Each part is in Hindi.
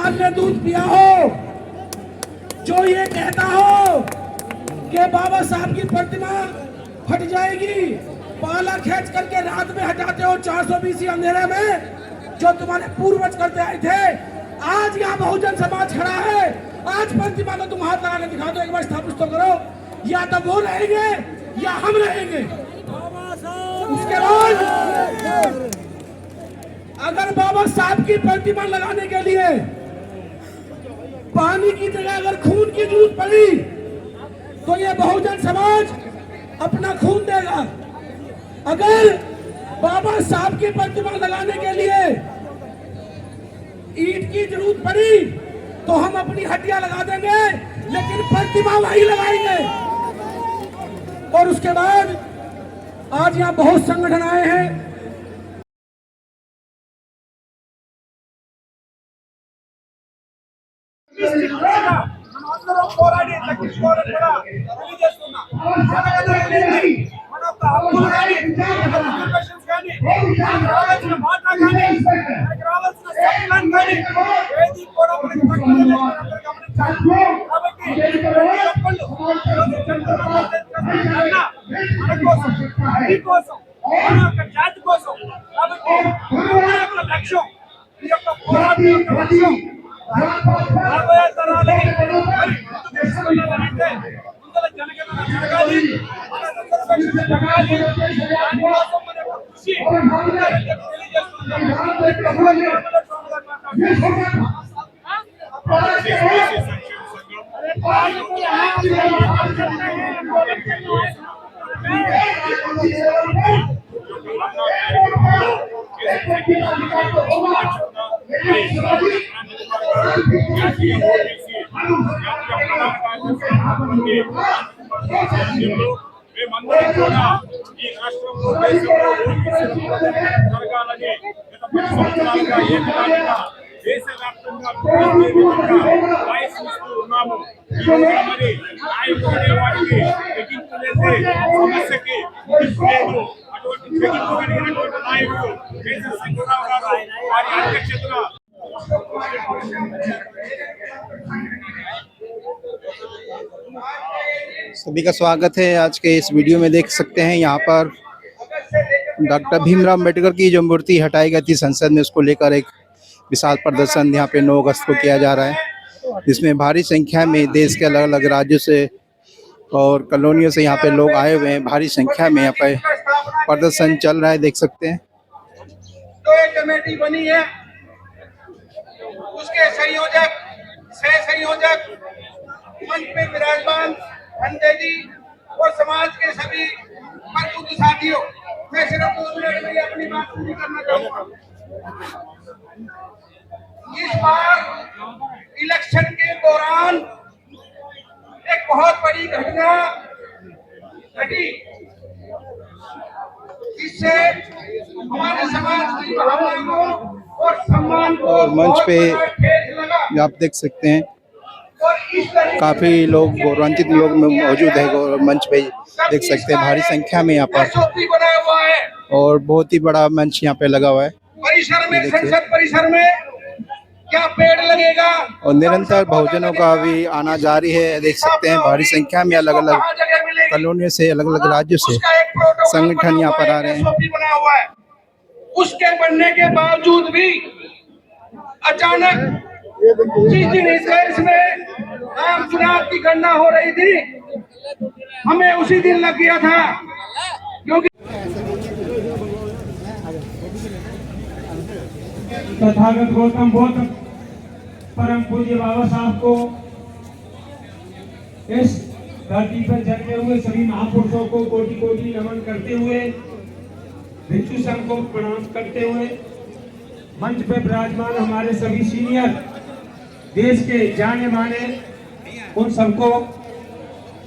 लाल ने दूध पिया हो, जो ये कहता हो कि बाबा साहब की प्रतिमा फट जाएगी, पाला खींच करके रात में हटाते हो 420 अंधेरे में, जो तुम्हारे पूर्वज करते आए थे। आज यहाँ बहुजन समाज खड़ा है, आज प्रतिमा को तुम हाथ लगा के दिखा दो, एक बार स्थापित तो करो। या तो वो रहेंगे या हम रहेंगे। उसके बाद अगर बाबा साहब की प्रतिमा लगाने के लिए पानी की जगह अगर खून की जरूरत पड़ी तो ये बहुजन समाज अपना खून देगा। अगर बाबा साहब की प्रतिमा लगाने के लिए ईंट की जरूरत पड़ी तो हम अपनी हड्डियां लगा देंगे, लेकिन प्रतिमा वही लगाएंगे। और उसके बाद आज यहाँ बहुत संगठन आए हैं। మేమందరం కూడా ఈ రాష్ట్రంలో దేశంలో జరగాలని గత 10 సంవత్సరాలుగా ఏ విధంగా దేశవ్యాప్తంగా ప్రయత్నిస్తూ ఉన్నాము. మరి నాయకుడు అనేవాడికి తెగింపులేసే సమస్యకి లేదు. అటువంటి తెగింపు కలిగినటువంటి నాయకుడు కేసీ శంకరరావు గారు వారి అధ్యక్షతన सभी का स्वागत है। आज के इस वीडियो में देख सकते हैं यहाँ पर डॉक्टर भीमराव अम्बेडकर की जो मूर्ति हटाई गई थी संसद में, उसको लेकर एक विशाल प्रदर्शन यहाँ पे 9 अगस्त को किया जा रहा है, जिसमें भारी संख्या में देश के अलग अलग राज्यों से और कॉलोनियों से यहाँ पे लोग आए हुए हैं। भारी संख्या में यहाँ पे प्रदर्शन चल रहा है, देख सकते हैं। तो एक कमेटी बनी है, उसके संयोजक सह संयोजक मंच पे विराजमान संजय जी और समाज के सभी मजबूत साथियों, मैं सिर्फ 2 मिनट में अपनी बात पूरी करना चाहूंगा। इस बार इलेक्शन के दौरान एक बहुत बड़ी घटना घटी, इससे हमारे समाज की भावनाओं और सम्मान को और मंच पे आप देख सकते हैं काफी लोग गौरवान्वित लोग मौजूद है। मंच पे देख सकते हैं भारी संख्या में यहाँ पर, और बहुत ही बड़ा मंच यहाँ पे लगा हुआ है परिसर में, संसद परिसर में क्या पेड़ लगेगा। और निरंतर बहुजनों का भी आना जारी है, देख सकते हैं भारी संख्या में अलग अलग कॉलोनियों से, अलग अलग राज्यों से संगठन यहाँ पर आ रहे हैं। उसके बनने के बावजूद भी अचानक जिस दिन इस देश में आम चुनाव की गणना हो रही थी, हमें उसी दिन लग गया था, क्योंकि तथागत गौतम बुद्ध परम पूज्य बाबा साहब को इस धरती पर जन्मे हुए सभी महापुरुषों को कोटि कोटि नमन करते हुए, भिक्षु संघ को प्रणाम करते हुए, मंच पे विराजमान हमारे सभी सीनियर देश के जाने माने उन सबको,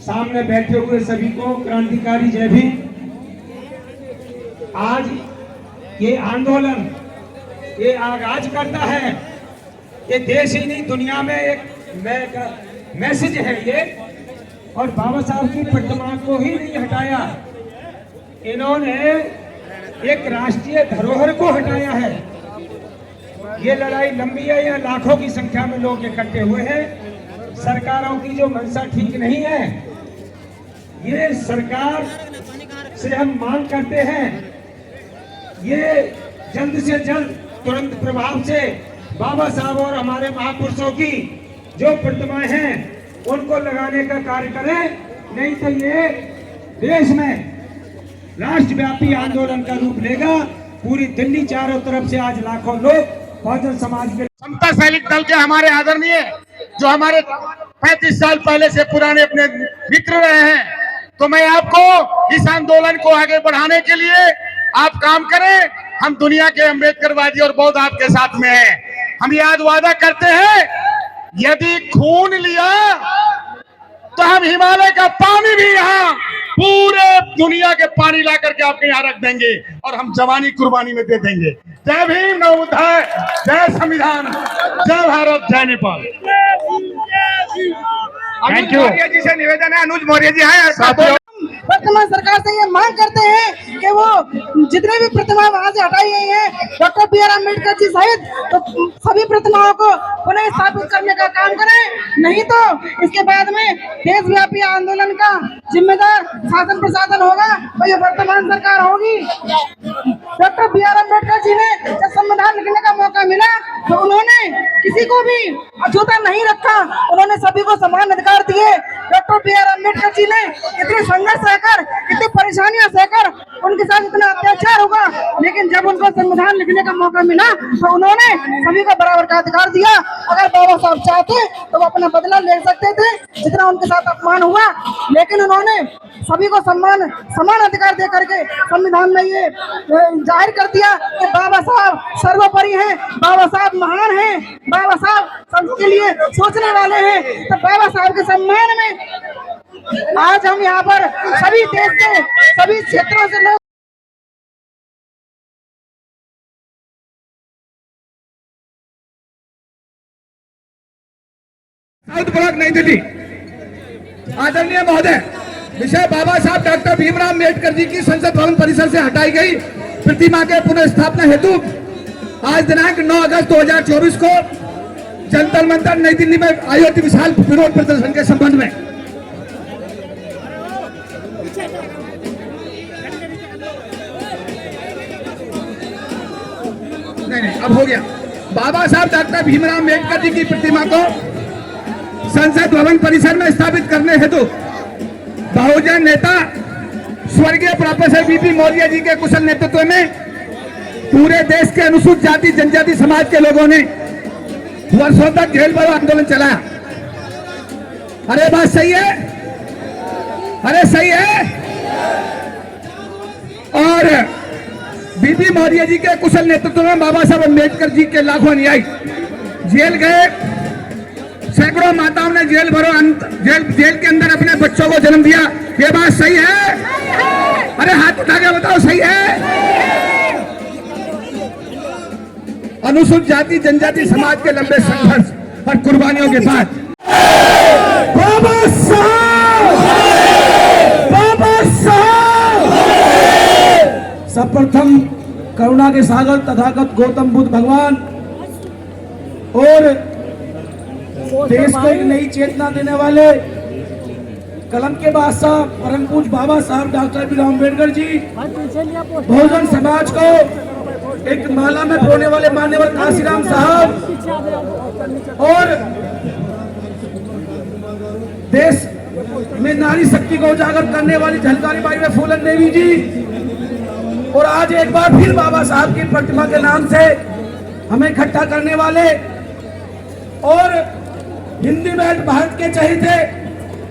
सामने बैठे हुए सभी को क्रांतिकारी जय भीम। आज ये आंदोलन ये आगाज करता है, ये देश ही नहीं दुनिया में एक मैसेज है ये। और बाबा साहब की प्रतिमा को ही नहीं हटाया, इन्होंने एक राष्ट्रीय धरोहर को हटाया है। ये लड़ाई लंबी है, यहाँ लाखों की संख्या में लोग इकट्ठे हुए हैं। सरकारों की जो मंशा ठीक नहीं है, ये सरकार से हम मांग करते हैं, ये जल्द से जल्द तुरंत प्रभाव से बाबा साहब और हमारे महापुरुषों की जो प्रतिमाएं हैं उनको लगाने का कार्य करें, नहीं तो ये देश में राष्ट्रव्यापी आंदोलन का रूप लेगा। पूरी दिल्ली चारों तरफ से आज लाखों लोग बहुजन समाज के समता सैनिक दल के हमारे आदरणीय जो हमारे 35 साल पहले से पुराने अपने मित्र रहे हैं, तो मैं आपको इस आंदोलन को आगे बढ़ाने के लिए आप काम करें। हम दुनिया के अम्बेडकरवादी और बौद्ध आपके साथ में हैं। हम ये आज वादा करते हैं, यदि खून लिया तो हम हिमालय का पानी भी यहाँ पूरे दुनिया के पानी ला करके आपके यहाँ रख देंगे और हम जवानी कुर्बानी में दे देंगे। जय भीम, नव उदय, जय संविधान, जय भारत, जय नेपाल। Thank you. जी से निवेदन है, अनुज मौर्य जी हैं। वर्तमान सरकार से ये मांग करते हैं कि वो जितने भी प्रतिमाएं वहां से हटाई गई हैं, doctor B are Ambedkar ji सहित तो सभी प्रतिमाओं को पुनः स्थापित करने का काम करें। नहीं तो इसके बाद में देशव्यापी आंदोलन का जिम्मेदार शासन प्रशासन होगा और ये वर्तमान सरकार होगी। Doctor B are Ambedkar ji ने जब संविधान लिखने का मौका मिला तो उन्होंने किसी को भी अछूता नहीं रखा, उन्होंने सभी को समान अधिकार दिए। Doctor B are Ambedkar ji ने इतने संघर्ष सहकर, इतनी परेशानियां सहकर, उनके साथ इतना अत्याचार होगा, लेकिन जब उनको संविधान लिखने का मौका मिला तो उन्होंने सभी को बराबर का अधिकार दिया। अगर बाबा साहब चाहते तो वो अपना बदला ले सकते थे जितना उनके साथ अपमान हुआ, लेकिन उन्होंने सभी को समान अधिकार दे करके संविधान में ये जाहिर कर दिया कि बाबा साहब सर्वोपरि हैं, बाबा साहब महान हैं, बाबा साहब सबके लिए सोचने वाले हैं। तो बाबा साहब के सम्मान में आज हम यहाँ पर सभी देश के सभी क्षेत्रों से लोग साउथ ब्लॉक नई दिल्ली। आदरणीय महोदय, विषय बाबा साहब डॉक्टर भीमराव अम्बेडकर जी की संसद भवन परिसर से हटाई गई प्रतिमा के पुनर्स्थापना हेतु आज दिनांक 9 अगस्त 2024 को जंतर मंतर नई दिल्ली में आयोजित विशाल विरोध प्रदर्शन के संबंध में नहीं, अब हो गया। बाबा साहब डॉक्टर भीमराव अम्बेडकर जी की प्रतिमा को संसद भवन परिसर में स्थापित करने हेतु बहुजन नेता स्वर्गीय प्रोफेसर बीपी मौर्य जी के कुशल नेतृत्व में पूरे देश के अनुसूचित जाति जनजाति समाज के लोगों ने वर्षों तक जेल भरो आंदोलन चलाया। अरे बात सही है, अरे सही है। और बीपी मौर्य जी के कुशल नेतृत्व में बाबा साहब अम्बेडकर जी के लाखों अनुयायी जेल गए। सैकड़ों माताओं ने जेल के अंदर अपने बच्चों को जन्म दिया। ये बात सही है? अरे हाथ उठा के बताओ, सही है? अनुसूचित जाति जनजाति समाज के लंबे संघर्ष और कुर्बानियों के बाद बाबा साहब सर्वप्रथम करुणा के सागर तथागत गौतम बुद्ध भगवान और देश को एक नई चेतना देने वाले कलम के बादशाह परम पूज्य बाबा साहब डॉक्टर भीमराव अम्बेडकर जी, बहुजन समाज को एक माला में पिरोने वाले मान्यवर काशीराम साहब और देश में नारी शक्ति को उजागर करने वाली झलकारी बाई में फूलन देवी जी, और आज एक बार फिर बाबा साहब की प्रतिमा के नाम से हमें इकट्ठा करने वाले और हिंदी बेल्ट भारत के चहेते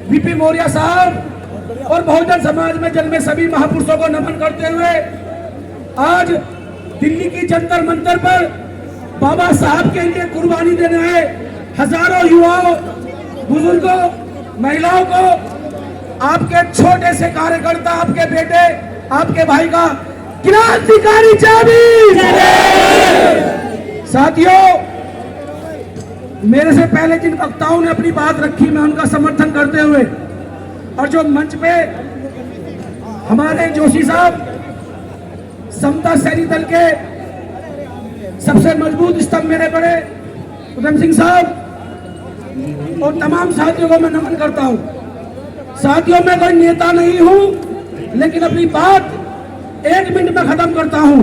बीपी मौर्य साहब और बहुजन समाज में जन्मे सभी महापुरुषों को नमन करते हुए आज दिल्ली की जंतर मंतर पर बाबा साहब के लिए कुर्बानी देने आए हजारों युवाओं, बुजुर्गों, महिलाओं को आपके छोटे से कार्यकर्ता, आपके बेटे, आपके भाई का क्रांतिकारी चाबी। साथियों, मेरे से पहले जिन वक्ताओं ने अपनी बात रखी, मैं उनका समर्थन करते हुए, और जो मंच पे हमारे जोशी साहब समता सैनिक दल के सबसे मजबूत स्तंभ मेरे बड़े उधम सिंह साहब और तमाम साथियों को मैं नमन करता हूं। साथियों, मैं कोई नेता नहीं हूं, लेकिन अपनी बात 1 मिनट में खत्म करता हूं।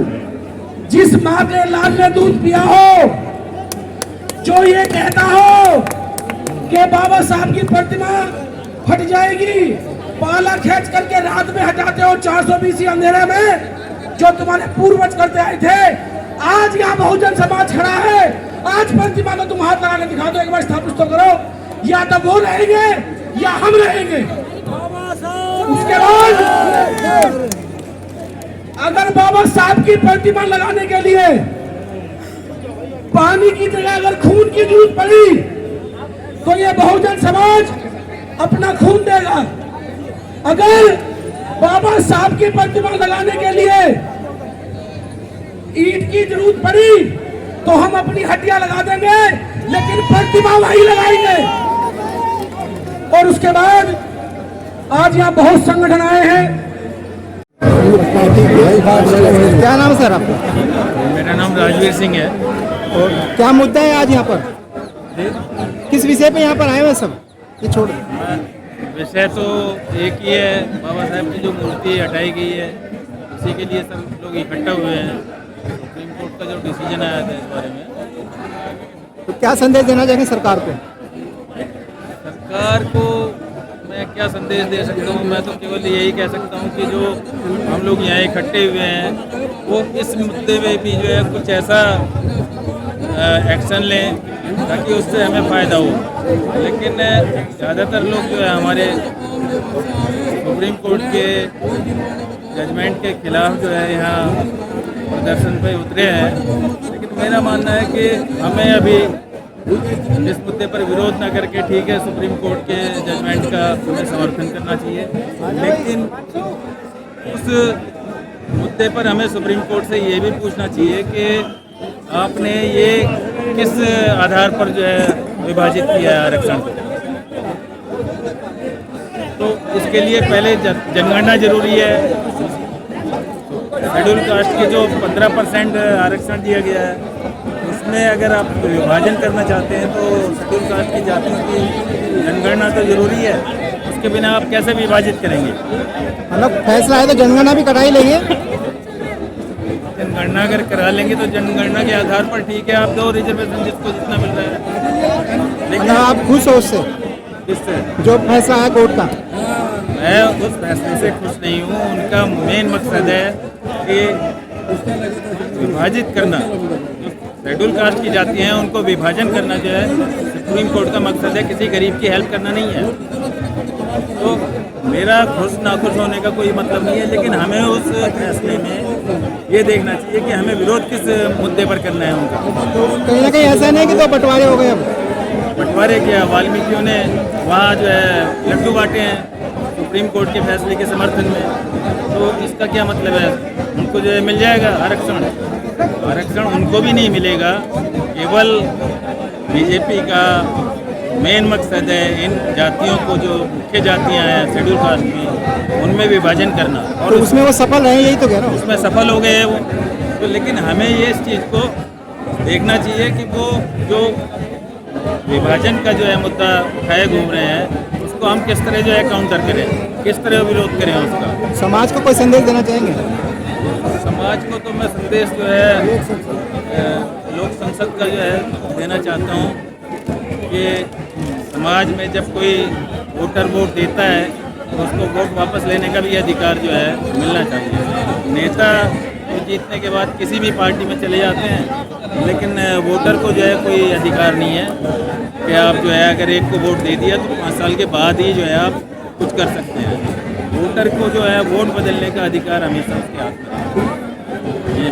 जिस मां के लाल ने दूध पिया हो, जो ये कहता हो कि बाबा साहब की प्रतिमा फट जाएगी, पाला खींच करके रात में हटाते हो 420 अंधेरे में, जो तुम्हारे पूर्वज करते आए थे, आज यहाँ बहुजन समाज खड़ा है। आज प्रतिमा को तुम हाथ लगा के दिखा दो, एक बार स्थापित तो करो। या तो वो रहेंगे या हम रहेंगे। उसके बाद अगर बाबा साहब की प्रतिमा लगाने के लिए पानी की जगह अगर खून की जरूरत पड़ी, तो ये बहुजन समाज अपना खून देगा। अगर बाबा साहब की प्रतिमा लगाने के लिए ईंट की जरूरत पड़ी, तो हम अपनी हड्डियां लगा देंगे, लेकिन प्रतिमा वही लगाएंगे। और उसके बाद आज यहाँ बहुत संगठन आए हैं। क्या नाम है सर आपका? मेरा नाम राजवीर सिंह है। और क्या मुद्दा है आज यहाँ पर? किस विषय पे यहाँ पर आए हुए सब? ये छोड़ विषय तो एक ही है, बाबा साहब की जो मूर्ति हटाई गई है, उसी के लिए सब लोग इकट्ठा हुए हैं। सुप्रीम कोर्ट का जो डिसीजन आया था इस बारे में, तो क्या संदेश देना चाहेंगे सरकार को? सरकार को मैं क्या संदेश दे सकता हूँ? मैं तो केवल यही कह सकता हूँ कि जो हम लोग यहाँ इकट्ठे हुए हैं, वो इस मुद्दे में भी जो है कुछ ऐसा एक्शन लें ताकि उससे हमें फ़ायदा हो। लेकिन ज़्यादातर लोग जो है हमारे सुप्रीम कोर्ट के जजमेंट के खिलाफ जो है यहाँ प्रदर्शन पे उतरे हैं। लेकिन मेरा मानना है कि हमें अभी इस मुद्दे पर विरोध न करके, ठीक है, सुप्रीम कोर्ट के जजमेंट का हमें समर्थन करना चाहिए, लेकिन उस मुद्दे पर हमें सुप्रीम कोर्ट से ये भी पूछना चाहिए कि आपने ये किस आधार पर जो है विभाजित किया है आरक्षण को। तो इसके लिए पहले जनगणना जरूरी है। शेड्यूल कास्ट के जो 15% आरक्षण दिया गया है, उसमें अगर आप विभाजन करना चाहते हैं तो शेड्यूल कास्ट की जातियों की जनगणना तो जरूरी है। उसके बिना आप कैसे विभाजित करेंगे? मतलब फैसला है तो जनगणना भी करा ही लेंगे। जनगणना अगर करा लेंगे तो जनगणना के आधार पर ठीक है, आप दो रिजर्वेशन जिसको जितना मिल रहा है। लेकिन आप खुश हो उससे, इससे जो फैसला है कोर्ट का? मैं उस फैसले से खुश नहीं हूँ। उनका मेन मकसद है कि विभाजित करना, जो शेड्यूल कास्ट की जाती हैं उनको विभाजन करना जो है सुप्रीम कोर्ट का मकसद है, किसी गरीब की हेल्प करना नहीं है। तो मेरा खुश नाखुश होने का कोई मतलब नहीं है, लेकिन हमें उस फैसले में ये देखना चाहिए कि हमें विरोध किस मुद्दे पर करना है उनका। कहीं ना कहीं ऐसा नहीं कि 2 बंटवारे हो गए। अब बंटवारे क्या, वाल्मीकियों ने वहाँ जो है लड्डू बांटे हैं सुप्रीम कोर्ट के फैसले के समर्थन में, तो इसका क्या मतलब है? उनको जो है मिल जाएगा आरक्षण? आरक्षण उनको भी नहीं मिलेगा। केवल बीजेपी का मेन मकसद है इन जातियों को, जो मुख्य जातियां हैं शेड्यूल कास्ट में, उनमें विभाजन करना। और तो उसमें वो सफल रहे, यही तो कह रहा हूँ। उसमें सफल हो गए हैं वो तो। लेकिन हमें ये इस चीज़ को देखना चाहिए कि वो जो विभाजन का जो है मुद्दा उठाए घूम रहे हैं, उसको हम किस तरह जो है काउंटर करें, किस तरह विरोध करें उसका। समाज को कोई संदेश देना चाहेंगे? समाज को तो मैं संदेश जो है लोक संसद का जो है देना चाहता हूँ कि समाज में जब कोई वोटर वोट देता है तो उसको वोट वापस लेने का भी अधिकार जो है मिलना चाहिए। नेता तो जीतने के बाद किसी भी पार्टी में चले जाते हैं, लेकिन वोटर को जो है कोई अधिकार नहीं है कि आप जो है अगर एक को वोट दे दिया तो 5 साल के बाद ही जो है आप कुछ कर सकते हैं। वोटर को जो है वोट बदलने का अधिकार हमेशा उसके हाथ में है।